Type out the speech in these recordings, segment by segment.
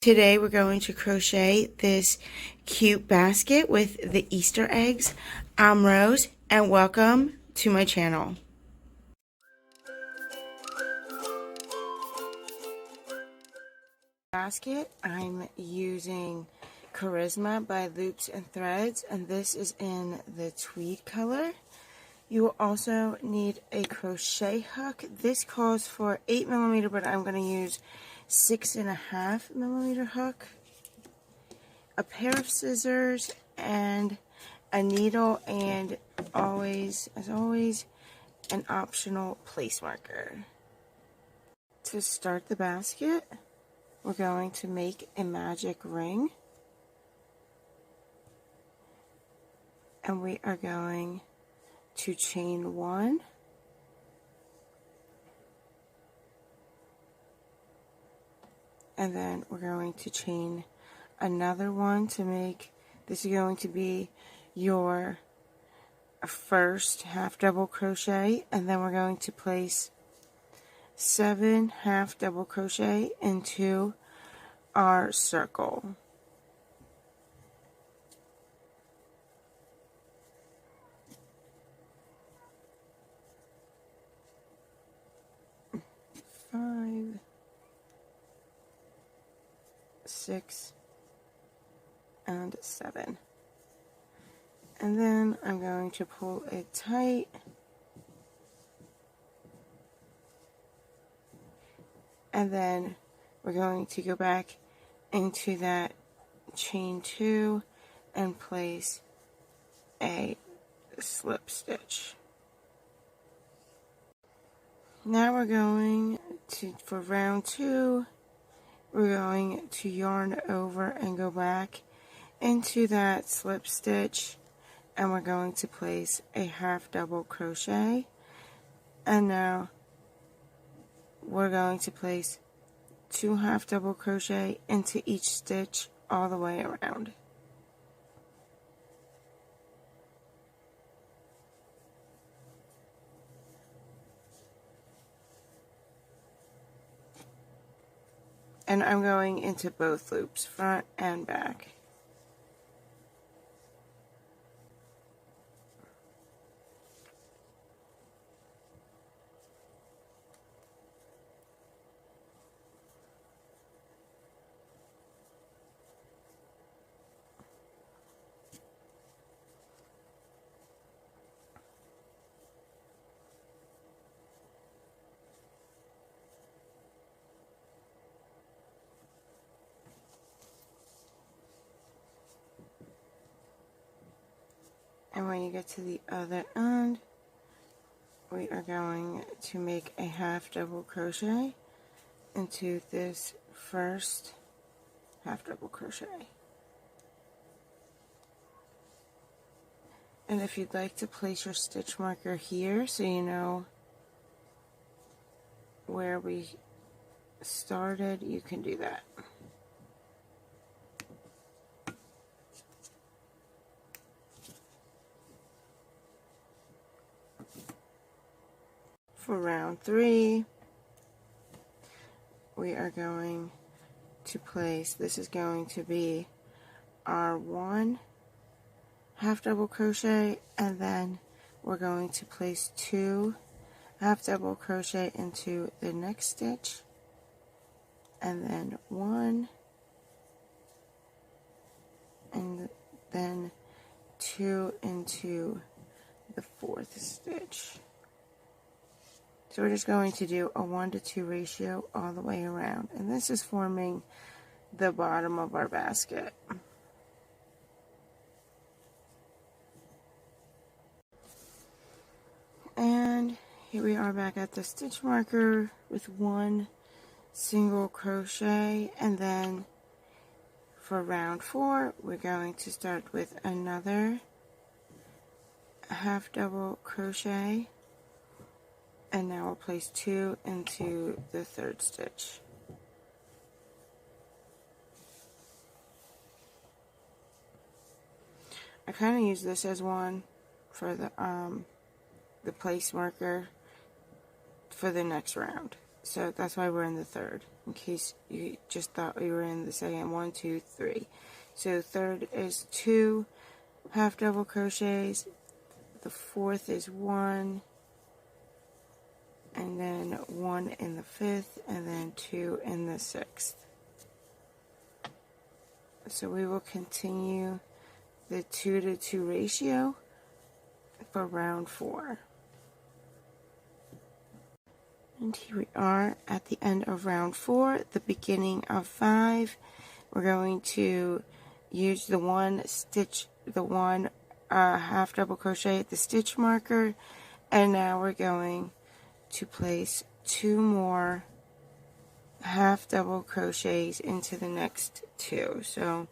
Today we're going to crochet this cute basket with the Easter eggs. I'm Rose and welcome to my channel. Basket, I'm using Charisma by Loops and Threads, and this is in the tweed color. You will also need a crochet hook. This calls for 8mm, but I'm going to use 6.5mm hook, a pair of scissors, and a needle, and as always, an optional place marker. To start the basket, we're going to make a magic ring, and we are going to chain 1, and then we're going to chain another one to make this is going to be your first half double crochet, and then we're going to place 7 half double crochet into our circle. Five, 6, and 7. And then I'm going to pull it tight. And then we're going to go back into that chain 2 and place a slip stitch. Now we're going to, for round 2, we're going to yarn over and go back into that slip stitch, and we're going to place a half double crochet, and now we're going to place 2 half double crochet into each stitch all the way around. And I'm going into both loops, front and back. And when you get to the other end, we are going to make a half double crochet into this first half double crochet. And if you'd like to place your stitch marker here so you know where we started, you can do that. For round 3, we are going to place, this is going to be our 1 half double crochet, and then we're going to place 2 half double crochet into the next stitch, and then 1, and then 2 into the 4th stitch. So we're just going to do a 1-to-2 ratio all the way around, and this is forming the bottom of our basket. And here we are back at the stitch marker with 1 single crochet, and then for round 4 we're going to start with another half double crochet, and now we'll place 2 into the 3rd stitch. I kind of use this as one for the place marker for the next round. So that's why we're in the 3rd. in case you just thought we were in the second. 1, 2, 3. So third is 2 half double crochets, the fourth is 1, and then 1 in the fifth, and then 2 in the sixth. So we will continue the 2 to 2 ratio for round 4. And here we are at the end of round 4, the beginning of 5. We're going to use the one half double crochet at the stitch marker, and now we're going to place 2 more half double crochets into the next 2. So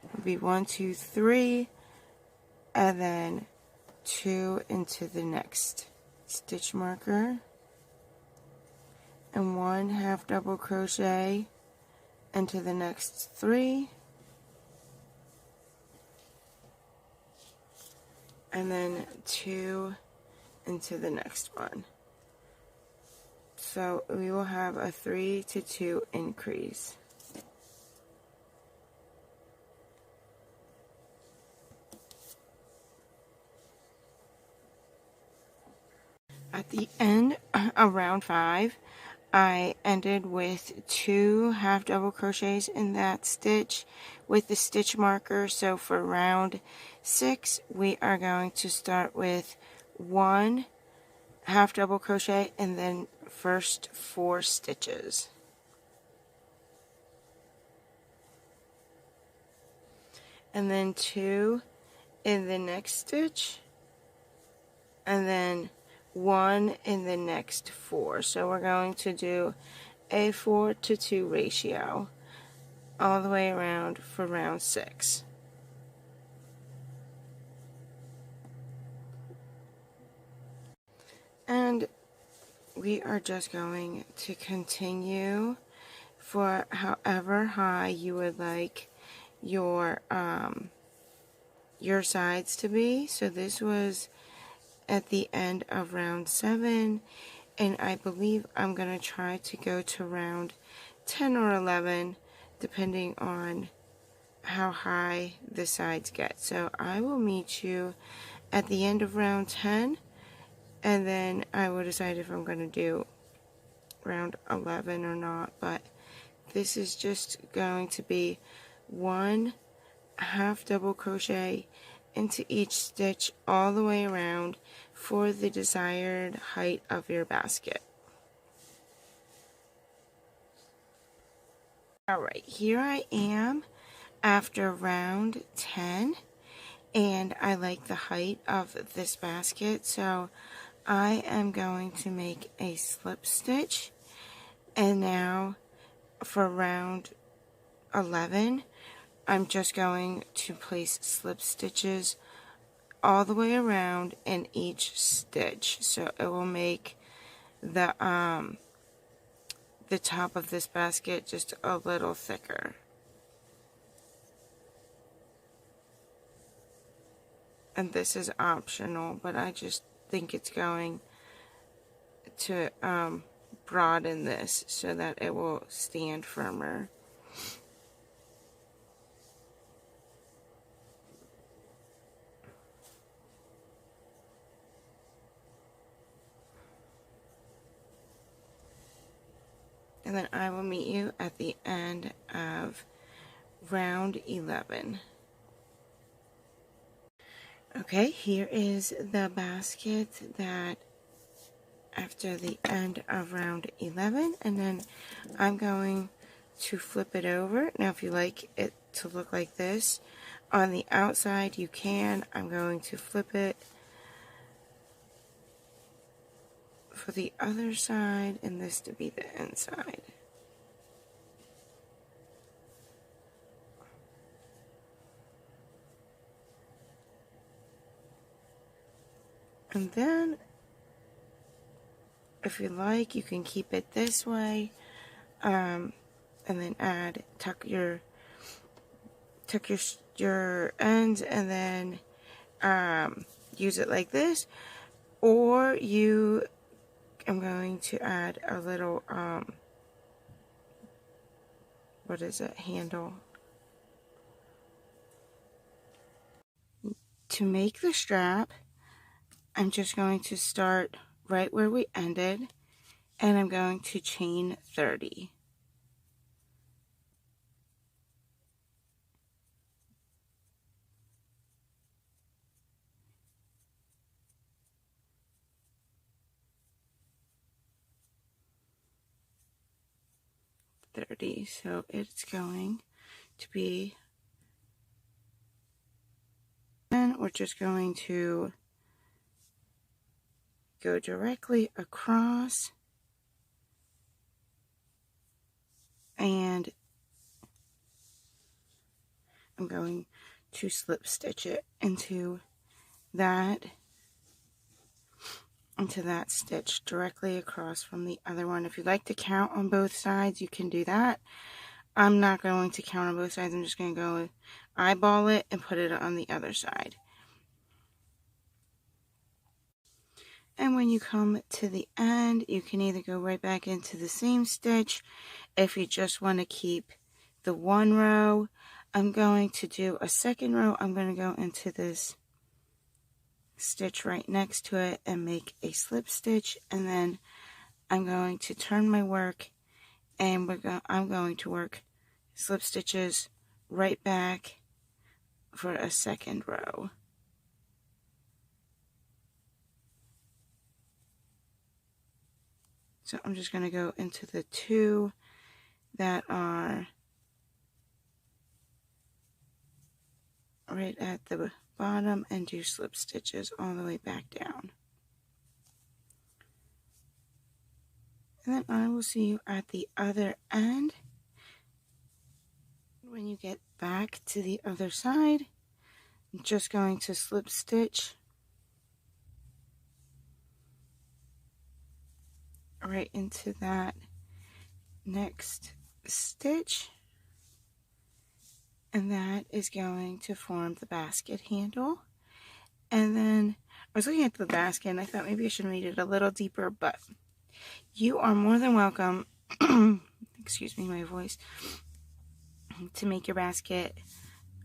it'll be 1, 2, 3, and then 2 into the next stitch marker, and 1 half double crochet into the next 3, and then 2 into the next one. So we will have a 3 to 2 increase. At the end of round 5, I ended with 2 half double crochets in that stitch with the stitch marker. So for round 6, we are going to start with 1 half double crochet and then first 4 stitches. And then 2 in the next stitch, and then 1 in the next 4. So we're going to do a 4 to 2 ratio all the way around for round 6. And we are just going to continue for however high you would like your sides to be. So this was at the end of round 7, and I believe I'm going to try to go to round 10 or 11 depending on how high the sides get. So I will meet you at the end of round 10, and then I will decide if I'm going to do round 11 or not. But this is just going to be 1 half double crochet into each stitch all the way around for the desired height of your basket. Alright, here I am after round 10, and I like the height of this basket, so I am going to make a slip stitch. And now for round 11, I'm just going to place slip stitches all the way around in each stitch, so it will make the top of this basket just a little thicker. And this is optional, but I just think it's going to broaden this so that it will stand firmer. And then I will meet you at the end of round 11. Okay, here is the basket that after the end of round 11, and then I'm going to flip it over. Now if you like it to look like this on the outside, you can. I'm going to flip it for the other side and this to be the inside. And then if you like, you can keep it this way, and then tuck your ends, and then use it like this, or I'm going to add a little what is it, handle. To make the strap, I'm just going to start right where we ended, and I'm going to chain 30. So it's going to be, and we're just going to go directly across, and I'm going to slip stitch it into that stitch directly across from the other one. If you'd like to count on both sides, you can do that. I'm not going to count on both sides. I'm just going to go eyeball it and put it on the other side. And when you come to the end, you can either go right back into the same stitch. If you just want to keep the one row, I'm going to do a second row. I'm going to go into this stitch right next to it and make a slip stitch, and then I'm going to turn my work, and I'm going to work slip stitches right back for a second row. So I'm just going to go into the two that are right at the bottom and do slip stitches all the way back down. And then I will see you at the other end. When you get back to the other side, I'm just going to slip stitch right into that next stitch, and that is going to form the basket handle. And then I was looking at the basket and I thought maybe I should read it a little deeper, but you are more than welcome excuse me, my voice, to make your basket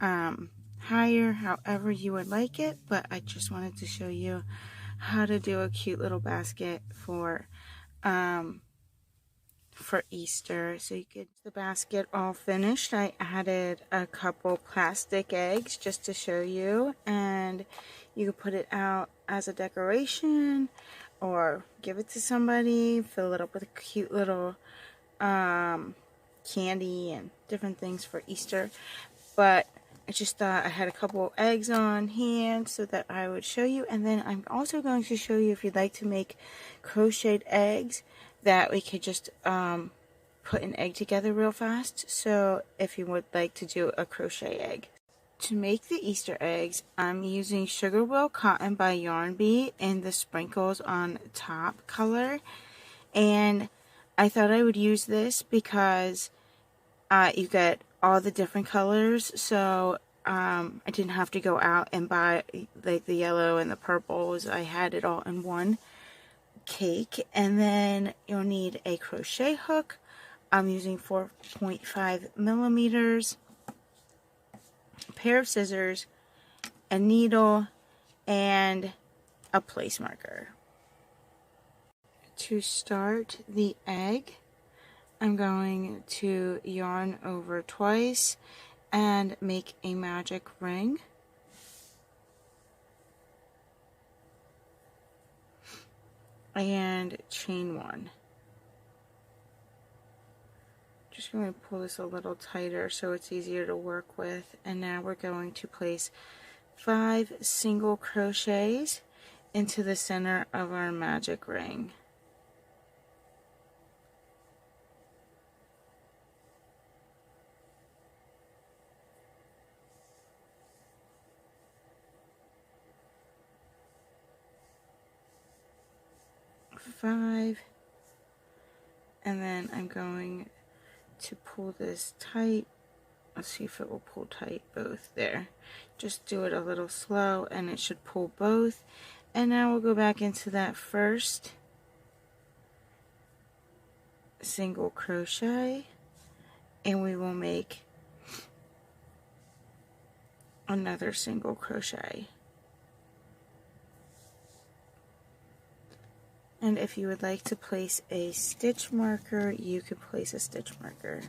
higher, however you would like it. But I just wanted to show you how to do a cute little basket for Easter. So you get the basket all finished. I added a couple plastic eggs just to show you, and you can put it out as a decoration or give it to somebody, fill it up with a cute little candy and different things for Easter. But I just thought I had a couple eggs on hand so that I would show you. And then I'm also going to show you, if you'd like to make crocheted eggs, that we could just put an egg together real fast. So if you would like to do a crochet egg. To make the Easter eggs, I'm using Sugarwheel Cotton by Yarn Bee in the sprinkles on top color. And I thought I would use this because you get all the different colors, so I didn't have to go out and buy like the yellow and the purples. I had it all in one cake. And then you'll need a crochet hook. I'm using 4.5 millimeters, a pair of scissors, a needle, and a place marker. To start the egg, I'm going to yarn over twice and make a magic ring. And chain one. Just going to pull this a little tighter so it's easier to work with. And now we're going to place 5 single crochets into the center of our magic ring. Five, and then I'm going to pull this tight. Let's see if it will pull tight both there. Just do it a little slow and it should pull both. And now we'll go back into that first single crochet and we will make another single crochet. And if you would like to place a stitch marker, you could place a stitch marker.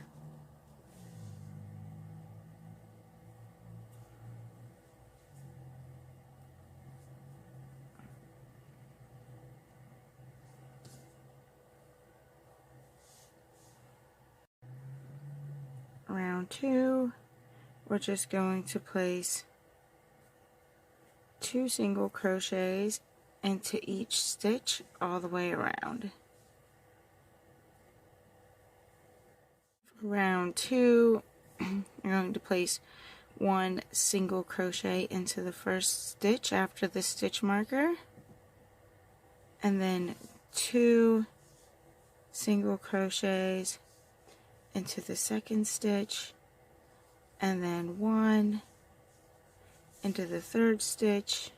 Round 2, we're just going to place 2 single crochets into each stitch all the way around. For round 2, you're going to place 1 single crochet into the first stitch after the stitch marker, and then 2 single crochets into the second stitch, and then 1 into the third stitch,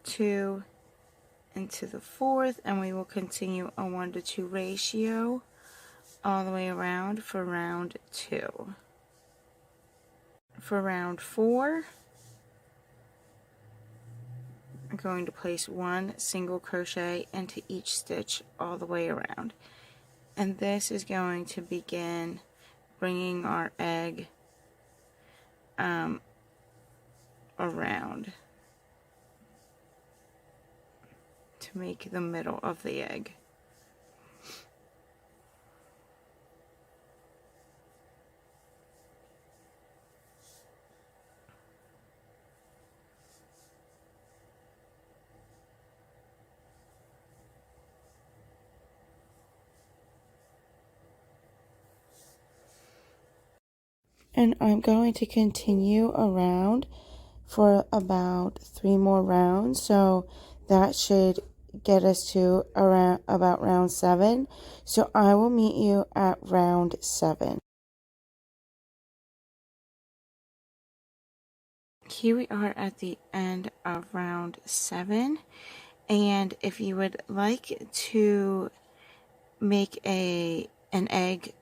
2 into the fourth, and we will continue a 1:2 ratio all the way around for round 2. For round 4, I'm going to place 1 single crochet into each stitch all the way around, and this is going to begin bringing our egg around to make the middle of the egg. And I'm going to continue around for about 3 more rounds, so that should get us to around about round 7. So I will meet you at round 7. Here we are at the end of round 7, and if you would like to make an egg,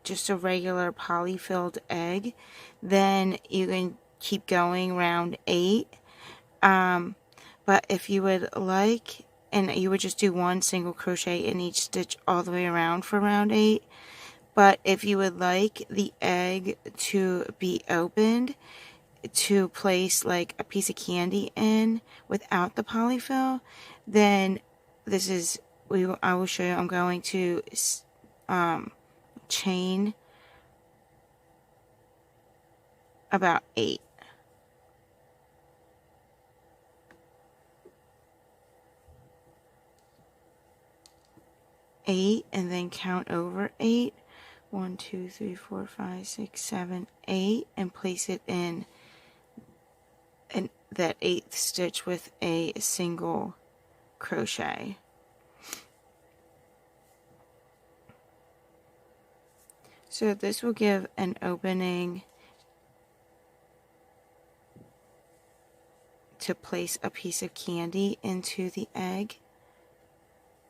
just a regular poly-filled egg, then you can keep going round 8. But if you would like, and you would just do 1 single crochet in each stitch all the way around for round 8. But if you would like the egg to be opened to place like a piece of candy in without the polyfill, then this is, I will show you. I'm going to chain about 8. And then count over 8. 1, 2, 3, 4, 5, 6, 7, 8, and place it in that 8th stitch with a single crochet. So this will give an opening to place a piece of candy into the egg.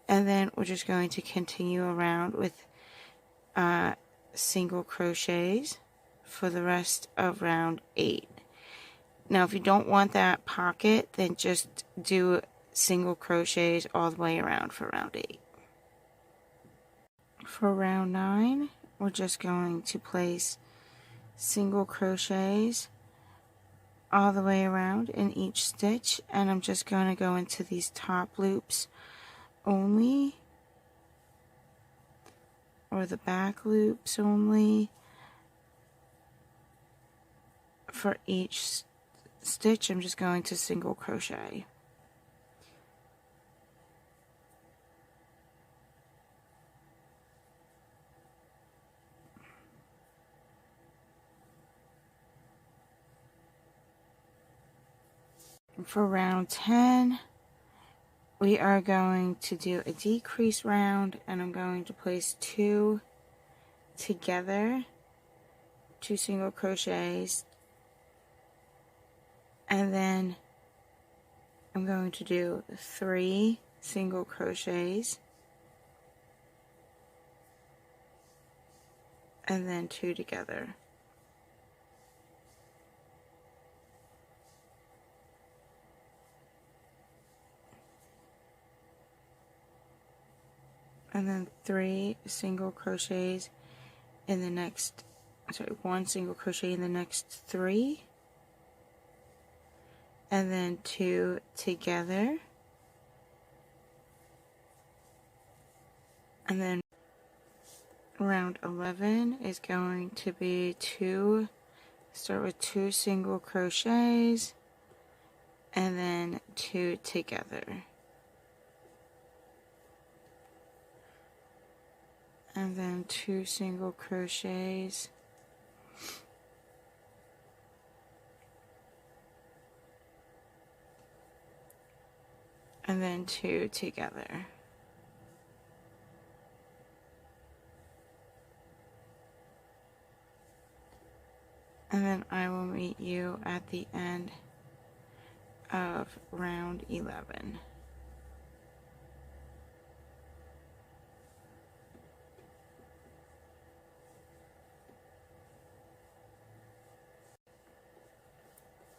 And then we're just going to continue around with single crochets for the rest of round 8. Now if you don't want that pocket, then just do single crochets all the way around for round 8. For round 9, we're just going to place single crochets all the way around in each stitch, and I'm just going to go into these top loops only, or the back loops only. For each stitch, I'm just going to single crochet. And for round 10, we are going to do a decrease round, and I'm going to place 2 together, 2 single crochets, and then I'm going to do 3 single crochets, and then 2 together. And then 3 single crochets in the next, sorry, 1 single crochet in the next 3, and then 2 together, and then round 11 is going to be start with 2 single crochets and then 2 together, and then 2 single crochets, and then 2 together. And then I will meet you at the end of round 11.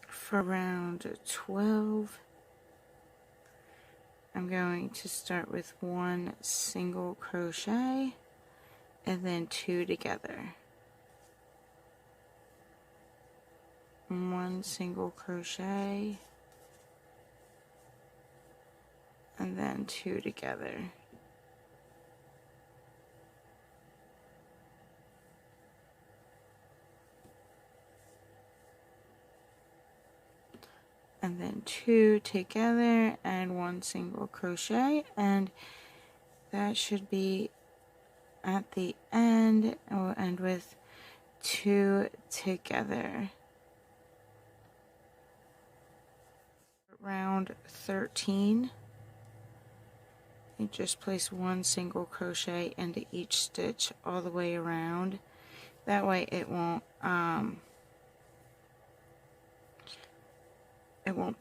For round 12, I'm going to start with 1 single crochet and then 2 together. 1 single crochet and then 2 together. And then 2 together and 1 single crochet, and that should be at the end. And we'll end with 2 together. Round 13, you just place 1 single crochet into each stitch all the way around. That way it won't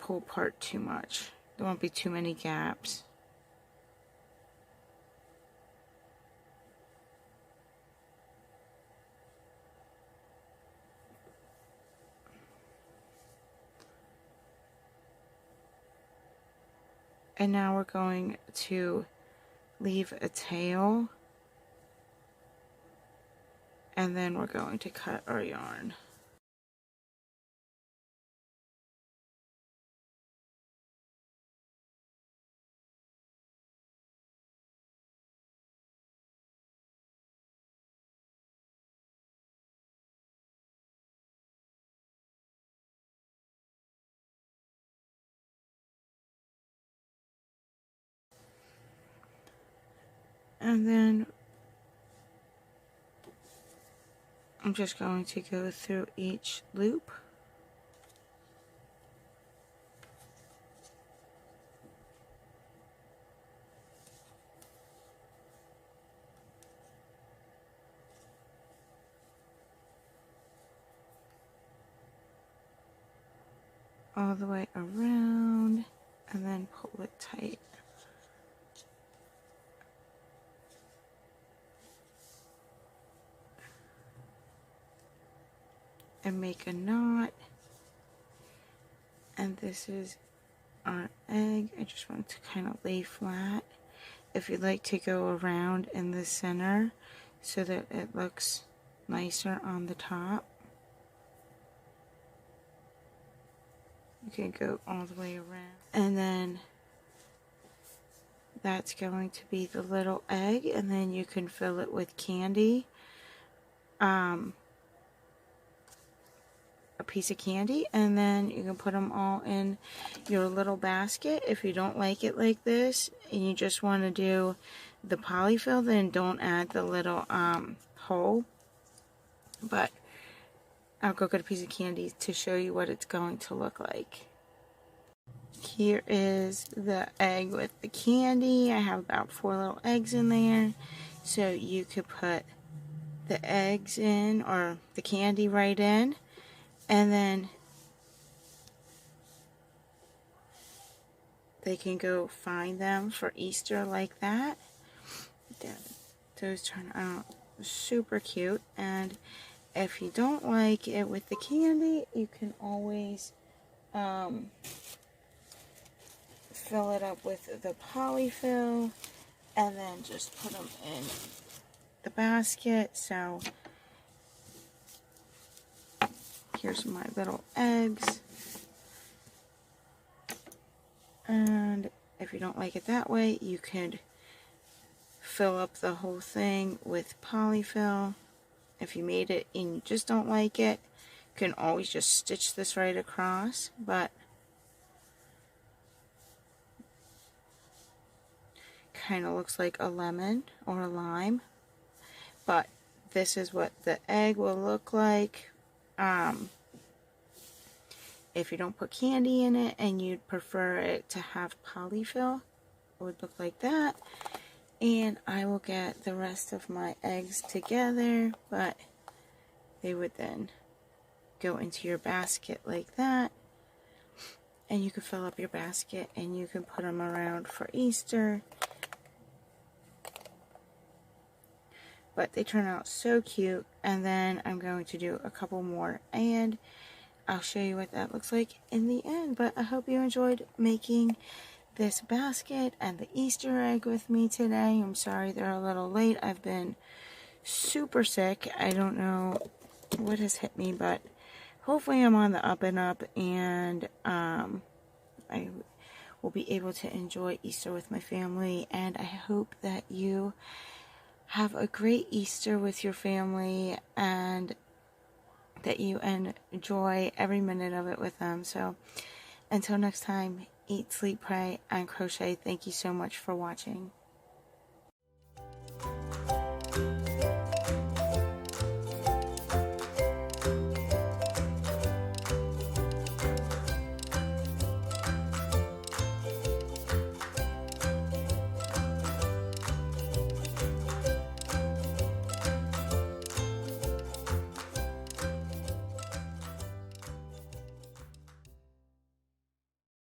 pull apart too much. There won't be too many gaps. And now we're going to leave a tail, and then we're going to cut our yarn. And then I'm just going to go through each loop. All the way around, and then pull it tight. And make a knot. And this is our egg. I just want it to kind of lay flat. If you'd like to go around in the center so that it looks nicer on the top, you can go all the way around. And then that's going to be the little egg, and then you can fill it with candy. A piece of candy, and then you can put them all in your little basket. If you don't like it like this and you just want to do the polyfill, then don't add the little hole. But I'll go get a piece of candy to show you what it's going to look like. Here is the egg with the candy. I have about 4 little eggs in there, so you could put the eggs in, or the candy right in. And then they can go find them for Easter like that. Those turn out. super cute. And if you don't like it with the candy, you can always fill it up with the polyfill and then just put them in the basket. So here's my little eggs. And if you don't like it that way, you could fill up the whole thing with polyfill. If you made it and you just don't like it, you can always just stitch this right across. But kind of looks like a lemon or a lime. But this is what the egg will look like. If you don't put candy in it and you'd prefer it to have polyfill, it would look like that. And I will get the rest of my eggs together, but they would then go into your basket like that. And you can fill up your basket and you can put them around for Easter. But they turn out so cute. And then I'm going to do a couple more and I'll show you what that looks like in the end. But I hope you enjoyed making this basket and the Easter egg with me today. I'm sorry they're a little late. I've been super sick. I don't know what has hit me, but hopefully I'm on the up and up, and I will be able to enjoy Easter with my family. And I hope that you have a great Easter with your family and that you enjoy every minute of it with them. So until next time, eat, sleep, pray, and crochet. Thank you so much for watching.